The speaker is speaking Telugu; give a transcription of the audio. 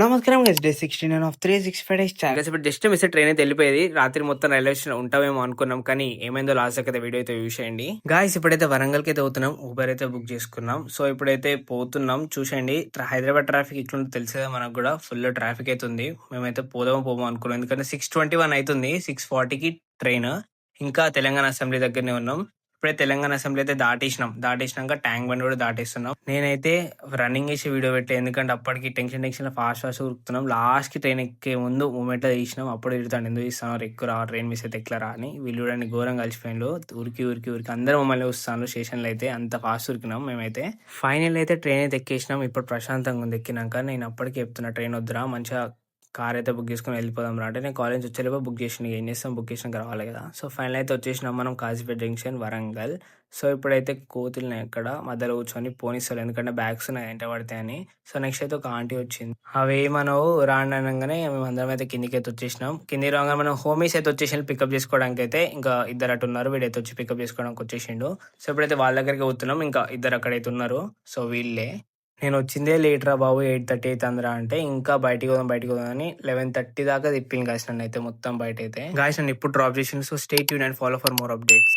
నమస్కారం guys. Day 16 of 365 days challenge. Guys ఇప్పుడు జస్ట్ మిస్ ట్రైన్ అయితే వెళ్ళిపోయేది. రాత్రి మొత్తం రైల్వే స్టేషన్ ఉంటామేమో అనుకున్నాం, కానీ ఏమైందో లాస్ట్ అయితే వీడియో అయితే చూసేయండి. గాయస్ ఇప్పుడైతే వరంగల్ కి అయితే అవుతున్నాం. ఊబర్ అయితే బుక్ చేసుకున్నాం. సో ఇప్పుడైతే పోతున్నాం. చూసేయండి, హైదరాబాద్ ట్రాఫిక్ ఇట్లుంటే తెలుసు కదా మనకు కూడా. ఫుల్ ట్రాఫిక్ అయితే ఉంది. మేమైతే పోమో అనుకున్నాం, ఎందుకంటే 6:21 అవుతుంది. 6:40కి ట్రైన్. ఇంకా తెలంగాణ అసెంబ్లీ దగ్గరనే ఉన్నాం. ఇప్పుడే తెలంగాణ అసెంబ్లీ అయితే దాటేసినాక ట్యాంక్ బండ్ కూడా దాటేస్తున్నాం. నేనైతే రన్నింగ్ చేసి వీడియో పెట్టే, ఎందుకంటే అప్పటికి టెన్షన్ ఫాస్ట్ ఉరుకుతున్నాం. లాస్ట్ కి ట్రైన్ ఎక్కే ముందు మూమెంట్ తీసినాం. అప్పుడు ఇడుతాను, ఎందుకు ఇస్తాను ఎక్కువ ట్రైన్ మిస్ అయితే ఎట్లా రా అని. వీళ్ళు చూడండి ఘోరంగా కలిసిపోయిన ఉరికి అందరూ మమ్మల్ని వస్తాను. స్టేషన్లో అయితే అంత ఫాస్ట్ ఉరికినాం మేమైతే. ఫైనల్ అయితే ట్రైన్ అయితే ఎక్కేసినాం. ఇప్పుడు ప్రశాంతంగా ఉంది ఎక్కినాక. నేను అప్పటికి చెప్తున్నా, ట్రైన్ వద్దురా, మంచిగా కార్ అయితే బుక్ చేసుకుని వెళ్ళిపోదాం రా అంటే, నేను కాలేజ్ వచ్చేలోపు బుక్ చేసిన. ఏం చేస్తాం, బుక్ చేసినాక రావాలి కదా. సో ఫైనల్ అయితే వచ్చేసినాం మనం కాజీపేట జంక్షన్ వరంగల్. సో ఇప్పుడైతే కోతుల్ని ఎక్కడ మధ్యలో కూర్చొని పోనిస్తారు, ఎందుకంటే బ్యాగ్స్ వెంట పడతాయని. సో నెక్స్ట్ అయితే ఒక ఆంటీ వచ్చింది. అవి మనవు రాండి అనగానే మేము అందరం అయితే కిందికి అయితే వచ్చేసినాం. కింది రాగానే మనం హోమీస్ అయితే వచ్చేసి పికప్ చేసుకోవడానికి అయితే ఇంకా ఇద్దరు అటు ఉన్నారు. వీడైతే వచ్చి పికప్ చేసుకోవడానికి వచ్చేసిండు. సో ఇప్పుడైతే వాళ్ళ దగ్గరికి పోతున్నాం. ఇంకా ఇద్దరు అక్కడైతే ఉన్నారు. సో వీళ్ళే. నేను వచ్చిందే లేట్ రా బాబు, 8:30 అవుతుందిరా అంటే, ఇంకా బయటికి పోదాం అని 11:30 దాకా తిప్పింది గాయస్ నన్ను అయితే మొత్తం బయట అయితే. గాయస్ నన్ను ఇప్పుడు డ్రాప్ చేసింది. So stay tune and follow for more updates.